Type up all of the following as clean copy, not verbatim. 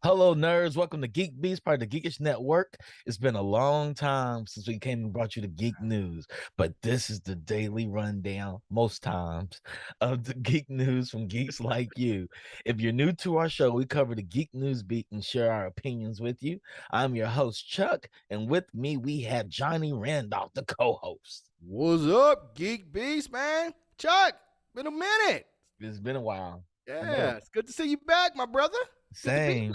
Hello, nerds. Welcome to GeekBeast, part of the Geekish Network. It's been a long time since we came and brought you the geek news, but this is the daily rundown, most times, of the geek news from geeks like you. If you're new to our show, we cover the geek news beat and share our opinions with you. I'm your host, Chuck, and with me, we have Johnny Randolph, the co-host. What's up, Geek Beast, man? Chuck, been a minute. It's been a while. Yeah, it's good to see you back, my brother. Same.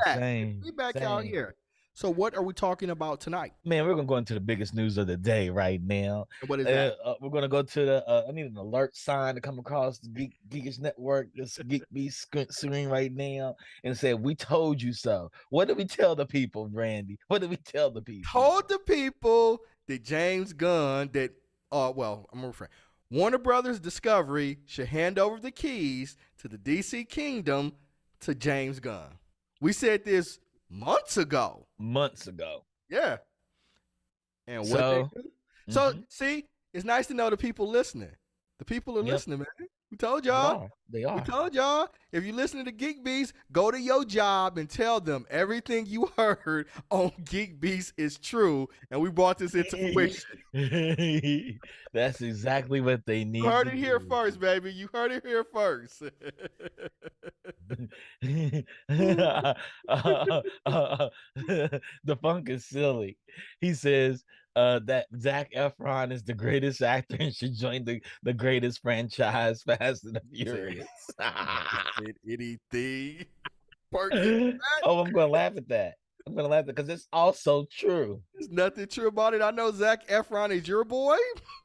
Be back out here. So what are we talking about tonight? Man, we're going to go into the biggest news of the day right now. And what is that? We're going to go to the, I need an alert sign to come across the Geekish Network, this GeekBeast screen right now, and say, we told you so. What did we tell the people, Brandy? What did we tell the people? Told the people that James Gunn, I'm going to refrain. Warner Brothers Discovery should hand over the keys to the DC Kingdom to James Gunn. We said this months ago. months ago. Yeah. And what they So, do. So mhm, see, it's nice to know the people listening. The people are yep, listening, man. We told they y'all. are. They We are. told y'all. If you listen to Geek Beast, go to your job and tell them everything you heard on Geek Beast is true. And we brought this into fruition. That's exactly what they You need heard to it here do. first, baby. You heard it here first. The funk is silly. He says that Zac Efron is the greatest actor and should join the greatest franchise, Fast and the Say, Furious. never said anything. Perky. Oh, I'm gonna laugh at that. I'm gonna laugh at because it's also true. There's nothing true about it. I know Zac Efron is your boy,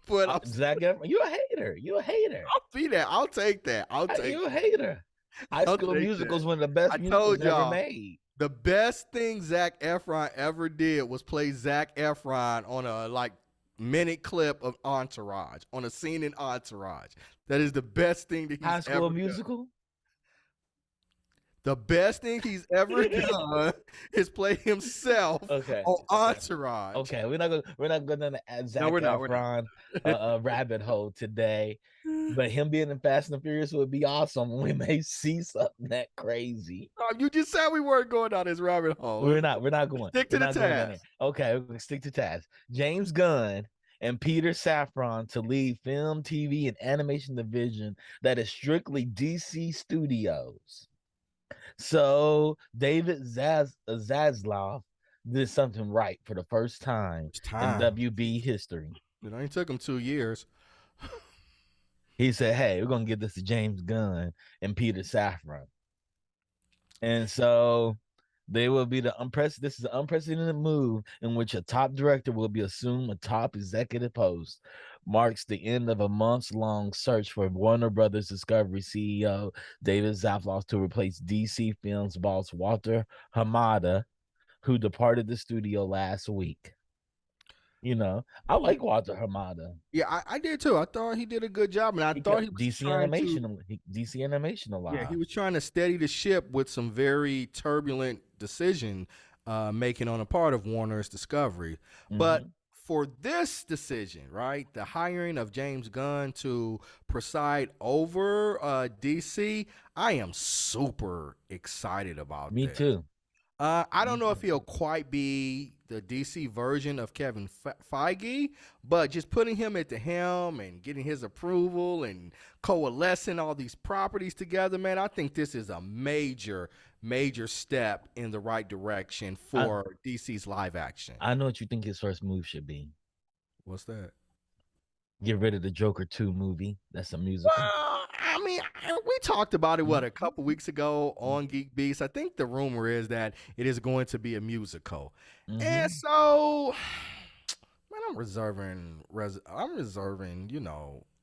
but Zac Efron, you a hater. You a hater. I'll be that. I'll take that. I'll take You a hater. High I'll School take that. Musical is one of the best I musicals told ever y'all made. the best thing Zac Efron ever did was play Zac Efron on a minute clip of Entourage, on a scene in Entourage. That is the best thing that High he's School ever done. Musical. The best thing he's ever done is play himself Okay. on Okay. Entourage. Okay. We're not gonna add No, Zac we're not. We're Efron a rabbit hole today. not. But him being in Fast and the Furious would be awesome. We may see something that crazy. You just said we weren't going down this rabbit hole. We're not. We're not going. Stick We're to the not going down there. task. Okay, we're gonna stick to task. James Gunn and Peter Safran to lead film, TV, and animation division that is strictly DC Studios. So David Zaslav did something right for the first time It's in time. WB history. It only took him 2 years. He said, "Hey, we're gonna give this to James Gunn and Peter Safran." And so they will be this is an unprecedented move in which a top director will be assumed a top executive post. Marks the end of a months-long search for Warner Brothers Discovery CEO David Zaslav to replace DC Films boss Walter Hamada, who departed the studio last week. I Yeah, like Walter Hamada. I did too. I thought he did a good job, and I He thought he kept was trying to. DC Animation Yeah, he alive. was trying to steady the ship with some very turbulent decision making on the part of Warner's Discovery. But Hmm. for this decision, right, the hiring of James Gunn to preside over DC, I am super excited about Me this. too. I don't Me know if too. he'll quite be the DC version of Kevin Feige, but just putting him at the helm and getting his approval and coalescing all these properties together, man, I think this is a major, major step in the right direction I, for DC's live action. I know what you think his first move should be. What's that? Get rid of the Joker 2 movie. That's a musical. Well, I mean, we talked about it, what, a Mhm. couple weeks ago on Geek Beast. I think the rumor is that it is going to be a musical. And Mhm. so, man, I'm reserving,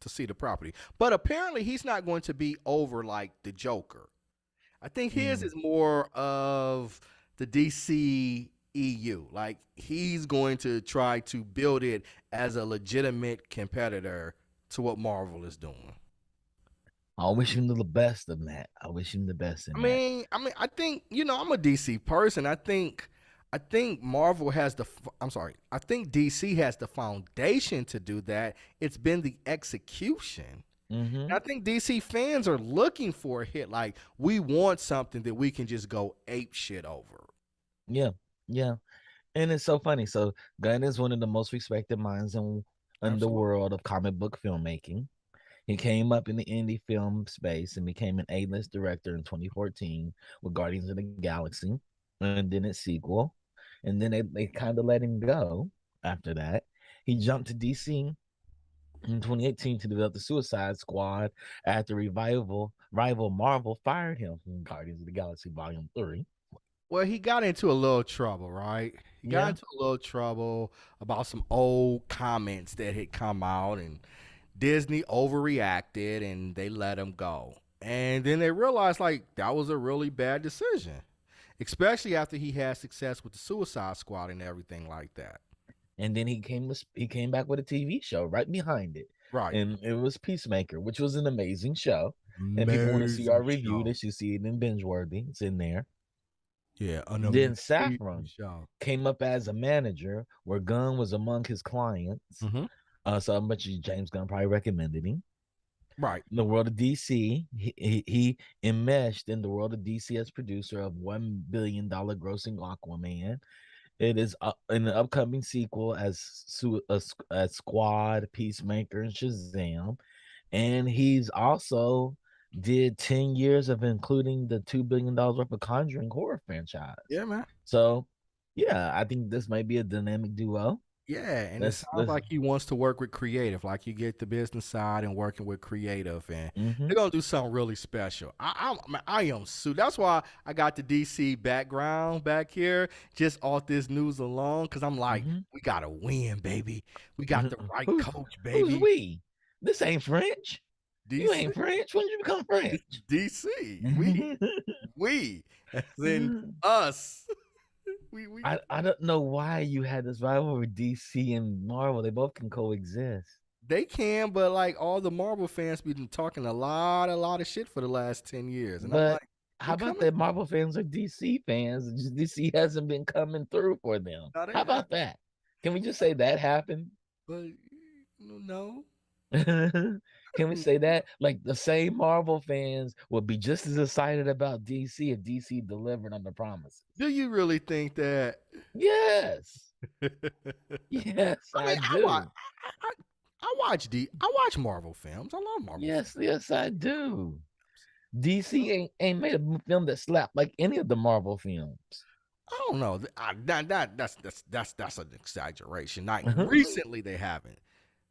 to see the property. But apparently he's not going to be over like the Joker. I think his Mm. is more of the DC EU. Like he's going to try to build it as a legitimate competitor to what Marvel is doing. I wish him the best of that. I wish him the best in that. I think I'm a DC person. I think Marvel has I'm sorry. I think DC has the foundation to do that. It's been the execution. And I Mhm. think DC fans are looking for a hit. Like we want something that we can just go ape shit over. Yeah. Yeah. And it's so funny. So Gunn is one of the most respected minds in the Absolutely. world of comic book filmmaking. He came up in the indie film space and became an A-list director in 2014 with Guardians of the Galaxy and then its sequel. And then they kind of let him go after that. He jumped to DC in 2018 to develop the Suicide Squad after rival Marvel fired him from Guardians of the Galaxy Volume 3. Well, he got into a little trouble, right? He got Yeah. into a little trouble about some old comments that had come out, and Disney overreacted and they let him go. And then they realized like that was a really bad decision, especially after he had success with the Suicide Squad and everything like that. And then he came back with a TV show right behind it. Right. And it was Peacemaker, which was an amazing show. And people want to see our Amazing review, they show. should see it in Binge Worthy. It's in there. Yeah, Then amazing Saffron show. came up as a manager, where Gunn was among his clients. Mm-hmm. So I bet you James Gunn probably recommended him. Right. In the world of DC, he enmeshed in the world of DC as producer of $1 billion grossing Aquaman. It is in the upcoming sequel as Squad, Peacemaker, and Shazam. And he's also did 10 years of including the $2 billion worth of Conjuring horror franchise. Yeah, man. So yeah, I think this might be a dynamic duo. Yeah, and it sounds Let's like he wants to work with creative. Like you get the business side and working with creative, and mm-hmm, they're gonna do something really special. I am so that's why I got the DC background back here just off this news alone. Because I'm like, mm-hmm. we gotta win, baby. We got the right Who, coach, who's baby. we? This ain't French. You DC, ain't French. When did you become French? it's DC. We, as in us. We. I don't know why you had this rivalry with DC and Marvel. They both can coexist. They can, but like all the Marvel fans been talking a lot of shit for the last 10 years, and I'm But like, how we about coming? that Marvel fans are DC fans? Just DC hasn't been coming through for them. No, they How have, about that? Can we just say that happened? but no. Can we say that? Like the same Marvel fans would be just as excited about DC if DC delivered on the promises. Do you really think that? Yes. I Yes, I mean, I watch, do. I watch Marvel films. I love Marvel films. Yes, I do. DC ain't made a film that slapped like any of the Marvel films. I don't know. That's an exaggeration. Like recently, they haven't.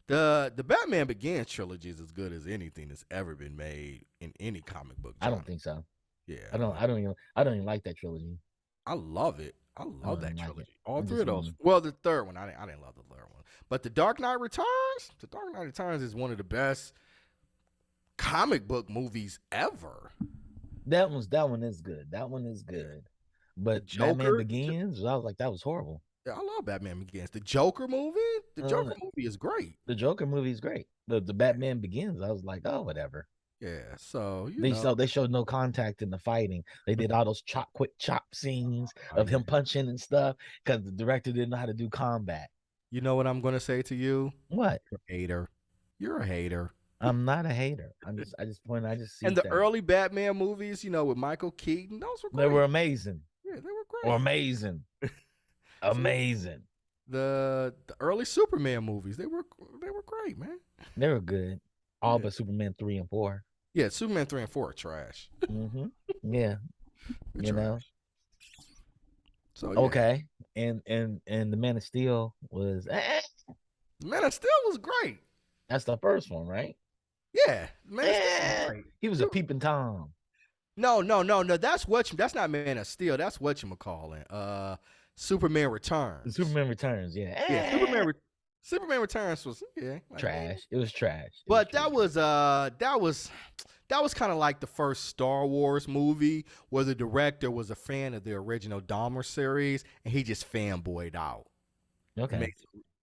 The Batman Begins trilogy is as good as anything that's ever been made in any comic book I genre. don't think so. Yeah, I don't even like that trilogy. I love it. I I love don't that even like it. trilogy. All I three just of those. want Well, the third one, I didn't love the third one. But the Dark Knight Returns, is one of the best comic book movies ever. that one is good. That one is Yeah. good. The But Batman Joker, Begins, I was like, that was horrible. yeah, I love Batman Begins. The Joker movie, Uh, is great. the Joker movie is great. The Batman Begins, I was like, oh, whatever. Yeah, so They showed no contact in the fighting. They did all those quick chop scenes oh of yeah. him punching and stuff because the director didn't know how to do combat. You know what I'm gonna say to you? What? You're a hater. You're a hater. I'm not a hater. I just see And the things. early Batman movies, with Michael Keaton, those were They great. were amazing. Yeah, they were Or great. amazing. See, Amazing. the early Superman movies, they were great, man. They were good. All Yeah, but Superman 3 and 4. yeah. Superman 3 and 4 are trash. Mm-hmm. Yeah. They're You know. trash. So yeah, Okay. And the Man of Steel was Man of Steel was great. that's the first one, right? Yeah, Man of Steel was great. He was a peeping Tom. No. That's not Man of Steel. That's what you call it. Superman Returns. Superman Returns, yeah. Yeah, Superman Returns was like, Trash. It was trash. But that was kind of like the first Star Wars movie where the director was a fan of the original Dahmer series and he just fanboyed out. okay.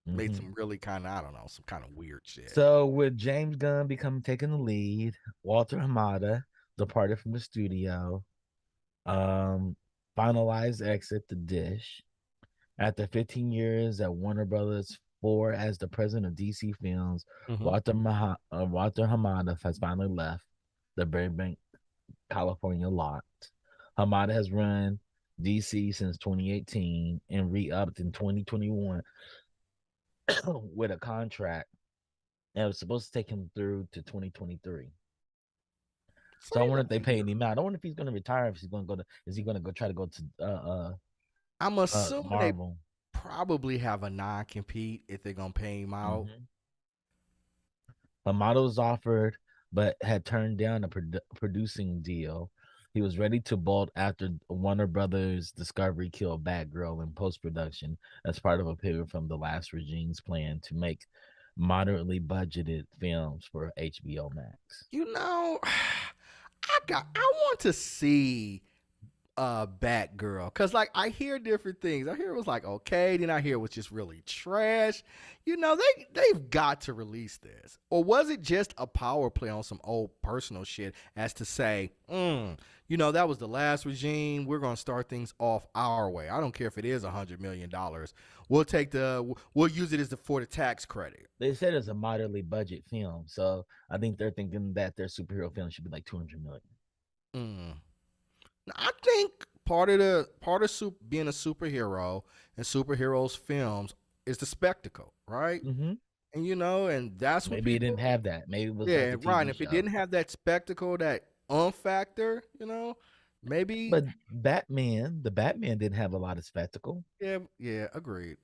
Made some really kind of, I don't know, some kind of weird shit. So with James Gunn taking the lead, Walter Hamada departed from the studio, finalized exit the dish. After 15 years at Warner Brothers 4 as the president of DC Films, Walter Hamada has finally left the Burbank, California lot. Hamada has run DC since 2018 and re-upped in 2021 with a contract that was supposed to take him through to 2023. So I wonder if they paid him out. I wonder if he's going to retire. If he's going to go to, is he going to go try to go to I'm assuming they Marvel? probably have a non-compete if they're gonna pay him out. Hamada was offered, but had turned down a producing deal. He was ready to bolt after Warner Brothers Discovery killed Batgirl in post-production as part of a pivot from the last regime's plan to make moderately budgeted films for HBO Max. I want to see Batgirl because like I hear different things. I hear it was like okay, then I hear it was just really trash. They've got to release this, or was it just a power play on some old personal shit as to say, that was the last regime. We're going to start things off our way. I don't care if it is $100 million. We'll use it for the tax credit. They said it's a moderately budget film, so I think they're thinking that their superhero film should be like 200 million. Mm. I think being a superhero and superheroes films is the spectacle, right? Mm-hmm. And that's what Maybe it people. didn't have that. Maybe it was like Yeah, a right. And TV if it show. didn't have that spectacle, that factor, maybe. But the Batman didn't have a lot of spectacle. Yeah, agreed.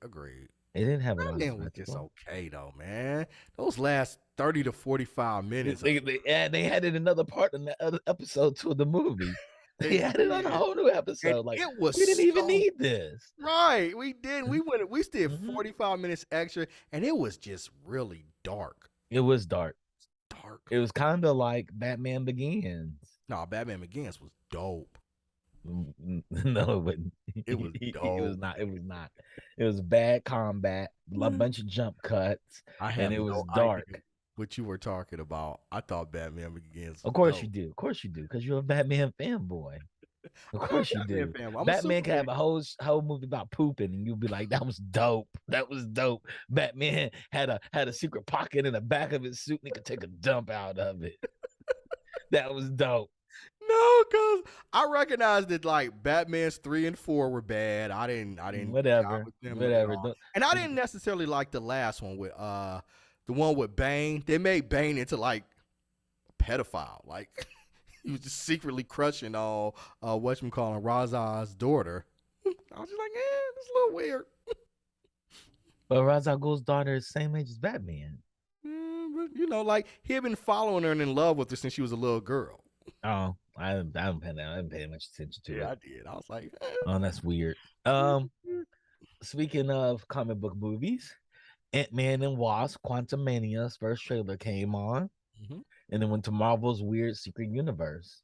It didn't have a lot of Batman was just spectacle. okay though, man. Those last 30 to 45 minutes, They had it another part in the other episode two of the movie. they They had it on a did, whole new and episode. Like it was we didn't even so need this. right. We did. We did Mhm. 45 minutes extra, and it was just really dark. It was dark. Dark. It was kind of like Batman Begins. No, Batman Begins was dope. No, but It was it was dope. not. It was not. It was bad combat, a bunch of jump cuts, I and have it was no dark. idea what you were talking about. I thought Batman Begins Of was course dope. you do. Of course you do, because you're a Batman fanboy. Of I'm course a you Batman do. fan. I'm a Batman can Superman. have a whole movie about pooping, and you'll be like, "That was dope. That was dope." Batman had a secret pocket in the back of his suit, and he could take a dump out of it. That was dope. No, cause I recognized that like Batman's 3 and 4 were bad. I didn't jive Whatever. with them at Whatever. all. And I didn't necessarily like the last one with the one with Bane. They made Bane into like a pedophile. Like he was just secretly crushing on whatchamacallit, Raz's daughter. I was just like, it's a little weird. But Ra's al Ghul's daughter is the same age as Batman. But like he had been following her and in love with her since she was a little girl. Oh, I haven't paid much attention to it. I did. I was like, Oh, that's weird. Speaking of comic book movies, Ant-Man and Wasp: Quantumania's first trailer came on, and then went to Marvel's Weird Secret Universe.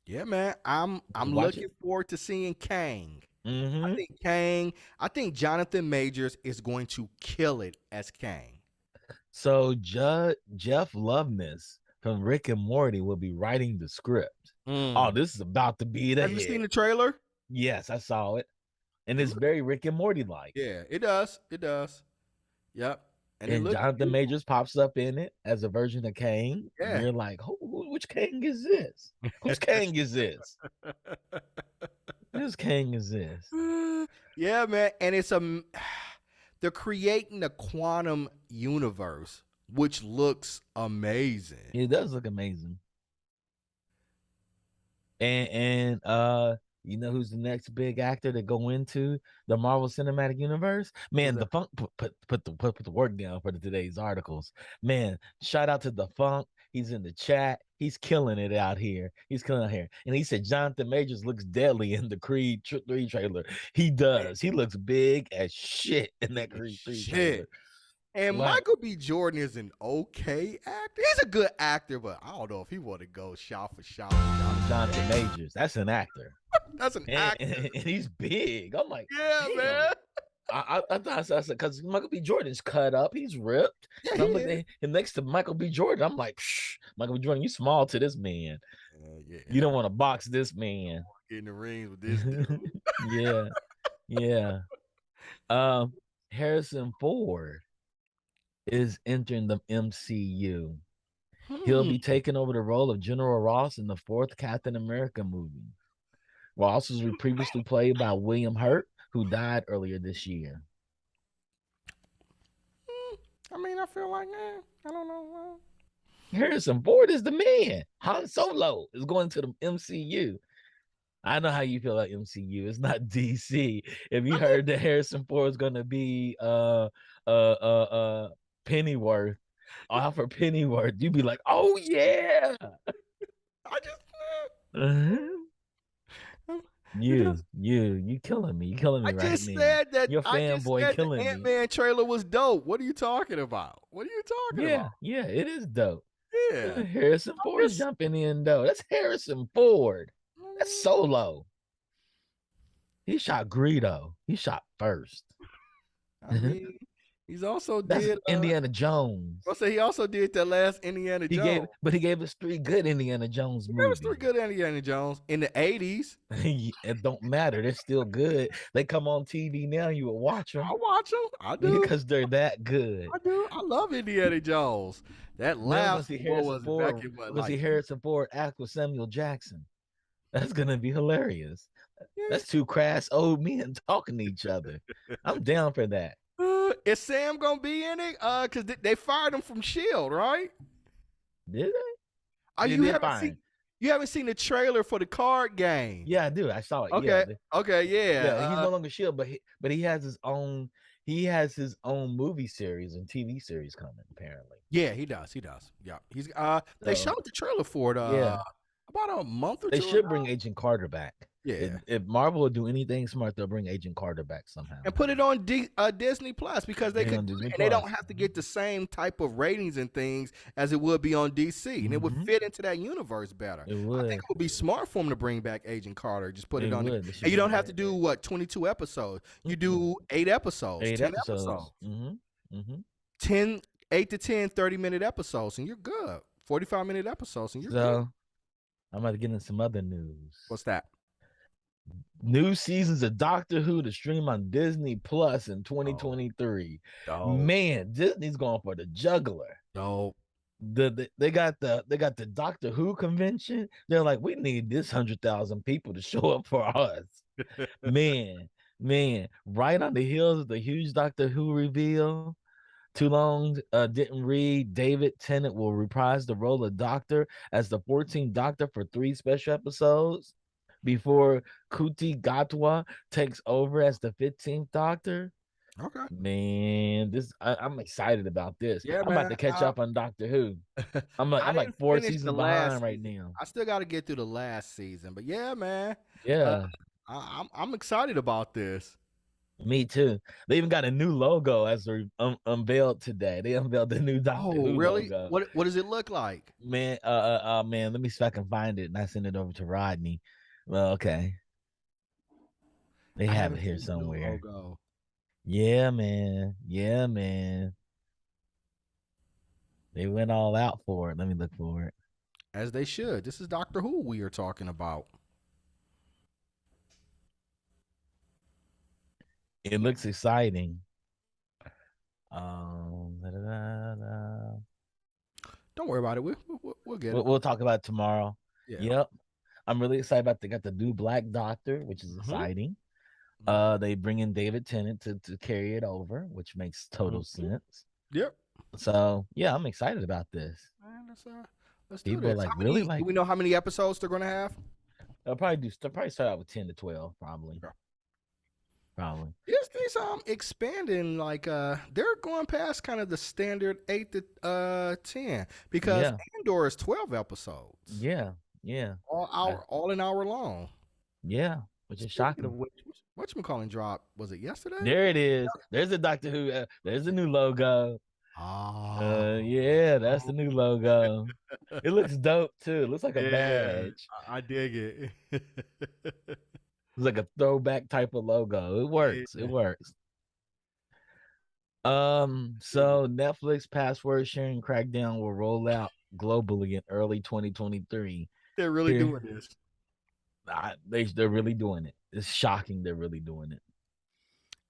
Yeah, man. I'm looking forward to seeing Kang. I think Jonathan Majors is going to kill it as Kang. So Jeff Loveness from Rick and Morty will be writing the script. Oh, this is about to be the Have you seen the trailer? Yes, I saw it. And it's very Rick and Morty like. Yeah, it does. It does. Yep. And Jonathan Majors pops up in it as a version of Kang. Yeah. And you're like, which Kang is this? Whose Kang is this? Whose Kang is this? Yeah, man. And it's they're creating a quantum universe, which looks amazing. It does look amazing. And you know who's the next big actor to go into the Marvel Cinematic Universe? Man, the Funk put the work down for today's articles. Man, shout out to the Funk. He's in the chat. He's killing it out here. He's killing it here. And he said Jonathan Majors looks deadly in the Creed 3 trailer. He does. He looks big as shit in that Creed 3 trailer. And Michael B. Jordan is an okay actor. He's a good actor, but I don't know if he want to go shot for shot. Jonathan Majors. That's an actor. That's an actor. And he's big. I'm like, yeah, man. I thought because Michael B. Jordan's cut up, he's ripped. Yeah, and I'm like, and next to Michael B. Jordan, I'm like, Michael B. Jordan, you small to this man. Yeah. You don't want to box this man. Get in the rings with this dude. Yeah. Harrison Ford is entering the MCU. He'll be taking over the role of General Ross in the 4th Captain America movie. Ross was previously played by William Hurt, who died earlier this year. I mean, I feel like, I don't know. Harrison Ford is the man. Han Solo is going to the MCU. I know how you feel about MCU. It's not DC. If you heard that Harrison Ford is going to be Pennyworth, Alfred Pennyworth, you'd be like, oh yeah. I just You killing me. You killing me right now. I just said that your fanboy killing me. The Ant-Man trailer was dope. What are you talking about? What are you talking about? Yeah, it is dope. Yeah. Harrison Ford jumping in though. That's Harrison Ford. That's Solo. He shot Greedo. He shot first. I mean, He's also That's did. Indiana Jones. I say he also did that last Indiana Jones. He gave us 3 good Indiana Jones He gave us three movies. good Indiana Jones in the '80s. It don't matter. They're still good. They come on TV now. You will watch them I watch them. I do. because they're that good. I do. I love Indiana Jones. That Then we're gonna last see one, what Harrison was it back Ford. in what We're gonna see like? Harrison Ford act with Samuel Jackson. That's gonna be hilarious. Yeah. That's 2 crass old men talking to each other. I'm down for that. Is Sam gonna be in it? Cause they fired him from Shield, right? Did they? Oh, They did fine. you haven't seen the trailer for the card game. Yeah, I do. I saw it. Okay. Yeah, Okay. yeah. He's Yeah. no longer Shield, but he has his own. He has his own movie series and TV series coming. Apparently. Yeah. He does. He does. Yeah. He's. They So showed the trailer for it. yeah, About a month or they two should ago. bring Agent Carter back. Yeah. If Marvel would do anything smart, they'll bring Agent Carter back somehow. And put it on Disney Plus because they Bring could, on Disney and they don't Plus. have to get the same type of ratings and things as it would be on DC, and it would fit into that universe better. It I think would. it would be smart for them to bring back Agent Carter. Just put it It on, would. They should and you bring don't it have to back. do what 22 episodes. You Mm-mm. do 8 episodes, 8 10 episodes. episodes, Mm-hmm. Mm-hmm. 10, 8 to 10, 30-minute episodes, and you're good. 45-minute episodes, and you're good. So I'm about to get in some other news. What's that? New seasons of Doctor Who to stream on Disney Plus in 2023. Man, Disney's going for the juggler. No. They got the Doctor Who convention. They're like, we need this 100,000 people to show up for us. man, right on the heels of the huge Doctor Who reveal. Too long didn't read. David Tennant will reprise the role of Doctor as the 14th Doctor for 3 special episodes before Kuti Gatwa takes over as the 15th Doctor. Okay. Man, I'm excited about this. Yeah, I'm man. about to catch up on Doctor Who. I'm like 4 seasons behind right now. I still got to get through the last season, but yeah, man. Yeah, I'm excited about this. me too. They even got a new logo as they unveiled today. They unveiled the new Doctor Who really? logo. What does it look like? Man, man, let me see if I can find it and I send it over to Rodney. Well, okay. They I have it haven't here seen the new somewhere. logo. Yeah, man. Yeah, man. They went all out for it. Let me look for it. As they should. This is Doctor Who we are talking about. It looks exciting. Don't worry about it. We'll get it. We'll talk about it tomorrow. Yeah. Yep. I'm really excited about they got the new Black Doctor, which is exciting. They bring in David Tennant to carry it over, which makes total sense. Yep. So yeah, I'm excited about this. Let's do People this. are like, really? Like, do we know how many episodes they're going to have? They'll probably start out with 10 to 12, probably. Yeah. Probably. Disney's expanding, like they're going past kind of the standard 8 to 10 because Andor is 12 episodes. Yeah. All an hour long. Yeah, which is shocking. Whatchamacallit drop? Was it yesterday? There it is. There's the Doctor Who. There's the new logo. Yeah, that's the new logo. It looks dope too. It looks like a badge. I dig it. It's like a throwback type of logo. It works. It works. So Netflix password sharing crackdown will roll out globally in early 2023. They're really doing this. They're really doing it. It's shocking. They're really doing it.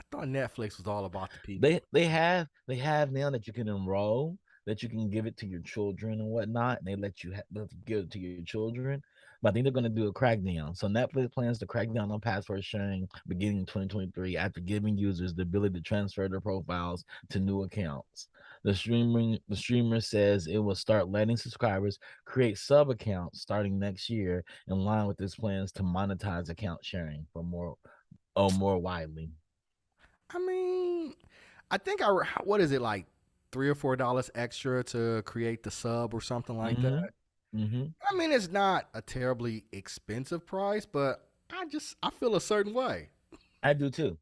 I thought Netflix was all about the people. They have now that you can enroll, that you can give it to your children and whatnot, and they let you give it to your children. But I think they're going to do a crackdown. So Netflix plans to crack down on password sharing beginning in 2023 after giving users the ability to transfer their profiles to new accounts. The streamer says it will start letting subscribers create sub accounts starting next year, in line with its plans to monetize account sharing for more widely. I mean, I think what is it, like $3 or $4 extra to create the sub or something like that? I mean, it's not a terribly expensive price, but I feel a certain way. I do too,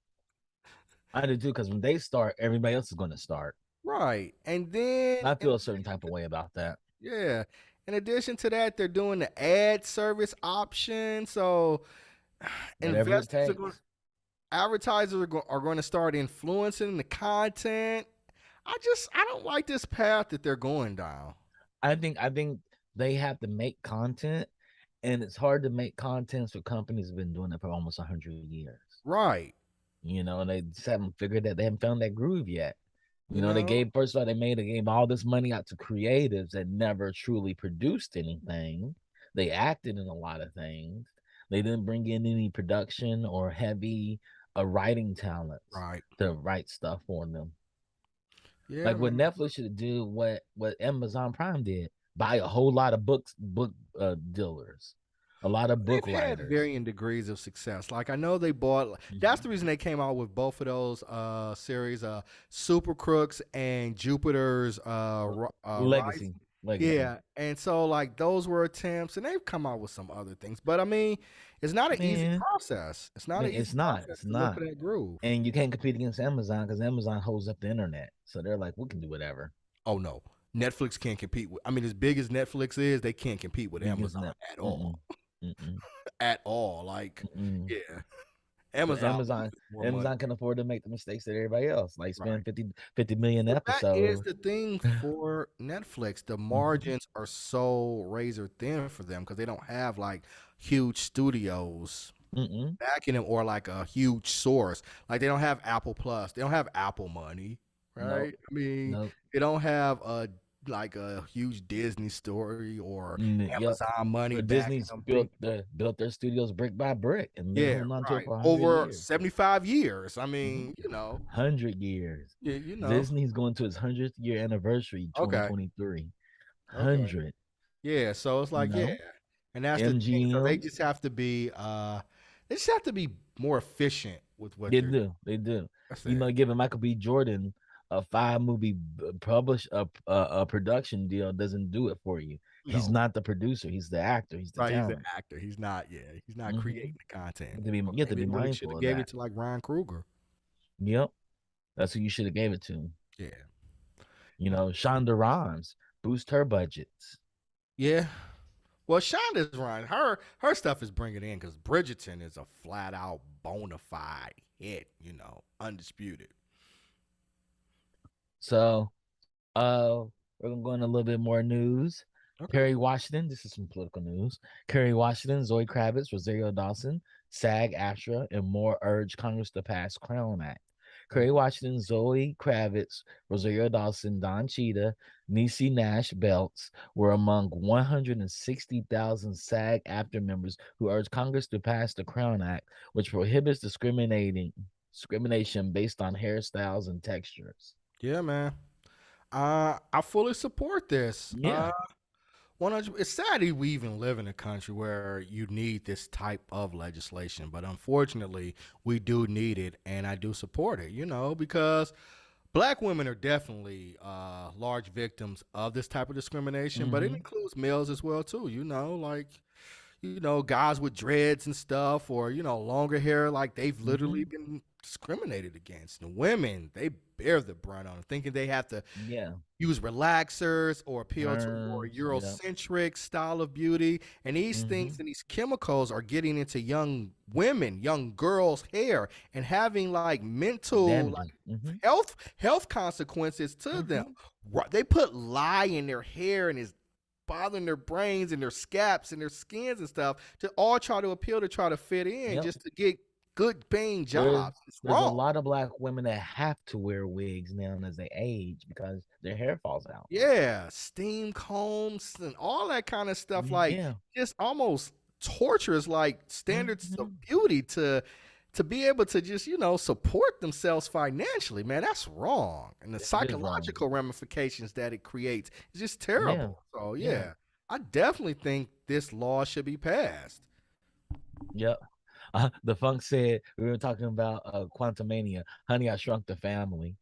because when they start, everybody else is going to start. Right. And then I feel a certain type of way about that. Yeah. In addition to that, they're doing the ad service option. So advertisers are going to start influencing the content. I don't like this path that they're going down. I think they have to make content, and it's hard to make content for companies that have been doing it for almost 100 years. Right. And they just haven't figured that they haven't found that groove yet. You They know? gave first of all they gave all this money out to creatives that never truly produced anything. They acted in a lot of things. They didn't bring in any production or heavy writing talents Right. to write stuff for them. Yeah, Like what man. Netflix should do, what Amazon Prime did, buy a whole lot of book dealers, a lot of book They've had writers. varying degrees of success. Like I know they bought. That's Mhm. the reason they came out with both of those series, Super Crooks and Jupiter's Legacy, Rising. legacy. Yeah, and so like those were attempts, and they've come out with some other things. But I mean, it's not an easy Man, process. It's not an easy it's not. process It's to look for not. that groove. And you can't compete against Amazon because Amazon holds up the internet. So they're like, we can do whatever. Oh no, Netflix can't compete with. I mean, as big as Netflix is, they can't compete with Because Amazon net. at all. Mm-mm, mm-mm, At all. Like, mm-mm. yeah, But Amazon Amazon, loses more money. Amazon can afford to make the mistakes that everybody else, like Right. spend 50 million But that is episodes. the thing for Netflix. The Mhm. margins are so razor thin for them because they don't have like huge studios Mm-mm. backing them or like a huge source. Like they don't have Apple Plus. They don't have Apple money, Nope. right? I mean, Nope. they don't have a like a huge Disney story or Yep. Amazon money Or backing Disney's them built big. their studios brick by brick and been Yeah, holding on to it right. for 100 Over years. 75 years. I Hmm. mean, 100 years. you know. Disney's going to its 100th year anniversary Okay. 2023. Okay. 100. Yeah, so it's You like, yeah. know, And that's the thing. So MGM. they just have to be more efficient with what They they're do. They do. that's it. Giving Michael B. Jordan a 5 movie publish a production deal doesn't do it for you. He's No. not the producer. He's the actor. He's the Right, he's an talent. actor. He's not Hmm. creating the content. You But have to maybe be they really should mindful have of gave it that. to like Ryan Kruger. Yep, that's who you should have gave it to. Yeah. Shonda Rhimes boost her budgets. Yeah. Well, Shonda's Ryan. Her stuff is bringing in because Bridgerton is a flat out bona fide hit, undisputed. So, uh, we're gonna go into a little bit more news. Okay. Kerry Washington, this is some political news. Kerry Washington, Zoe Kravitz, Rosario Dawson, SAG-AFTRA, and more urge Congress to pass Crown Act. Kerry Mhm. Washington, Zoe Kravitz, Rosario Dawson, Don Cheetah, Niecy Nash Belts were among 160,000 SAG-AFTRA members who urged Congress to pass the Crown Act, which prohibits discrimination based on hairstyles and textures. Yeah, man. I fully support this. Yeah. 100. It's sad that we even live in a country where you need this type of legislation, but unfortunately, we do need it, and I do support it. Because black women are definitely large victims of this type of discrimination, but it Mm-hmm. includes males as well too. Like guys with dreads and stuff, or longer hair, like they've literally Mm-hmm. been discriminated against. And women, they bear the brunt on it, thinking they have to Yeah. use relaxers or appeal to a more Perms. Yep. Eurocentric style of beauty. And these Mm-hmm. things and these chemicals are getting into young women, young girls' hair and having like mental Damaging. like Mm-hmm. health consequences to them. Mm-hmm. They put lye in their hair and it's bothering their brains and their scaps and their skins and stuff to all try to appeal to try to fit in Yep. just to get good paying There's jobs. It's there's a wrong. lot of black women that have to wear wigs now as they age because their hair falls out. Yeah, steam combs and all that kind of stuff, like Yeah. just almost tortures like standards of Mm-hmm. beauty to be able to just, support themselves financially. Man, that's wrong. And the It is wrong. psychological ramifications that it creates is just Yeah. terrible. So Yeah. yeah, I definitely think this law should be passed. Yep. The Funk said we were talking about Quantumania. Honey, I Shrunk the Family.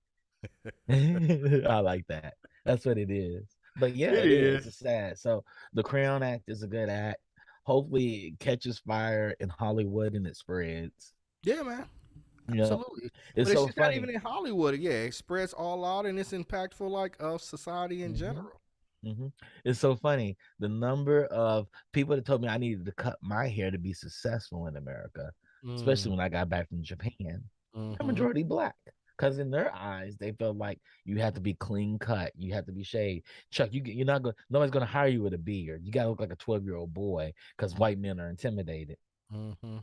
I like that. That's what it is. But yeah, It it is. is. It's sad. So the Crown Act is a good act. Hopefully it catches fire in Hollywood and it spreads. Yeah, man. You know, Absolutely. it's But it's so just not even funny. in Hollywood. Yeah, it spreads all out and it's impactful like of society in Hmm. general. It's so funny. The number of people that told me I needed to cut my hair to be successful in America, especially Mm, when I got back from Japan, they're hmm majority black. Because in their eyes, they feel like you have to be clean cut, you have to be shaved. Chuck, you're not going. Nobody's going to hire you with a beard. You got to look like a 12-year-old boy because white men are intimidated. Mm-hmm.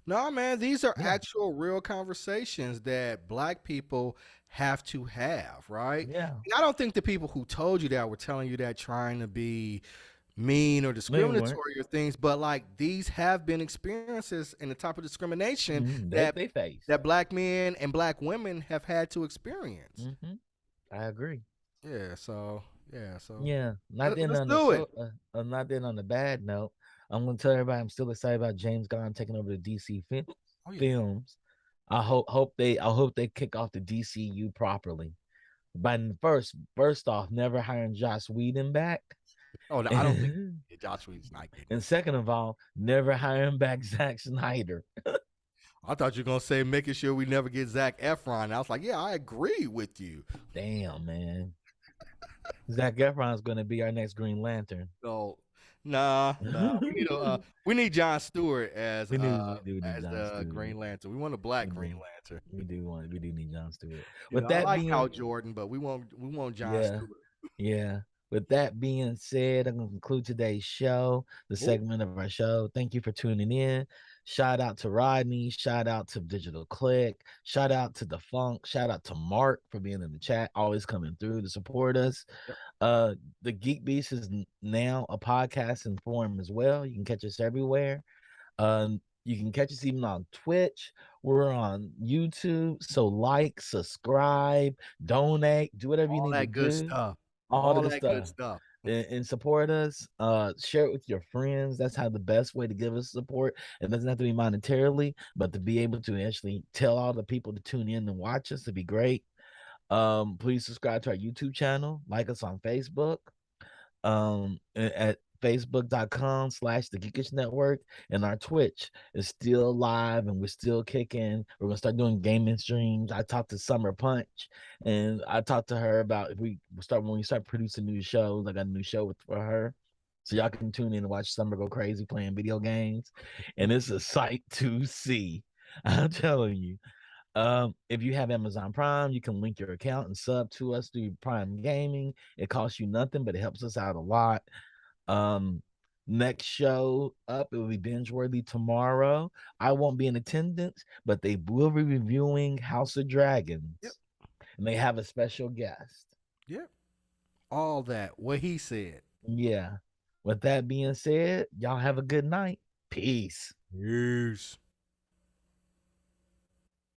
No, man, these are Yeah, actual real conversations that black people have to have, right? yeah. And I don't think the people who told you that were telling you that trying to be mean or They weren't. discriminatory or things, but like these have been experiences and the type of discrimination They that they face. black men and black women have had to experience. Hmm. I agree. Yeah, so Yeah, not then let's on the do it. so not then on the bad note. I'm gonna tell everybody I'm still excited about James Gunn taking over the DC Oh yeah. films. I hope they kick off the DCU properly. But first off, never hiring Joss Whedon back, Oh, no, I don't think and Josh Whedon's not getting. second of all, never hiring back Zack Snyder. I thought you were gonna say making sure we never get Zach Efron. I was like, yeah, I agree with you. Damn, man, Zac Efron's gonna be our next Green Lantern. So, nah. We need John Stewart We do need as John the Stewart. Green Lantern. We want a black We Green do. Lantern. We do need John Stewart. With I that like Hal being, Jordan, but we want John yeah, Stewart. yeah. With that being said, I'm gonna conclude today's show, the Oh, segment of our show. Thank you for tuning in. Shout out to Rodney. Shout out to Digital Click. Shout out to the Funk. Shout out to Mark for being in the chat, always coming through to support us. yep. Uh, the Geek Beast is now a podcast in form as well. You can catch us everywhere. You can catch us even on Twitch. We're on YouTube. So like, subscribe, donate, do whatever you All need to that good do. stuff. All the All good that good stuff. stuff. And support us. Share it with your friends. That's how the best way to give us support. It doesn't have to be monetarily, but to be able to actually tell all the people to tune in and watch us to be great. Please subscribe to our YouTube channel, like us on Facebook, at facebook.com/the Geekish Network, and our Twitch is still live and we're still kicking. We're gonna start doing gaming streams. I talked to Summer Punch and I talked to her about if we start when we start producing new shows. I got a new show for her. So y'all can tune in and watch Summer go crazy playing video games. And it's a sight to see. I'm telling you. If you have Amazon Prime, you can link your account and sub to us through Prime Gaming. It costs you nothing, but it helps us out a lot. Um, Next show up, it will be binge worthy tomorrow. I won't be in attendance, but they will be reviewing House of Yep. Dragons, and they have a special guest. Yep. All that. What he said. Yeah. With that being said, y'all have a good night. Peace. Peace.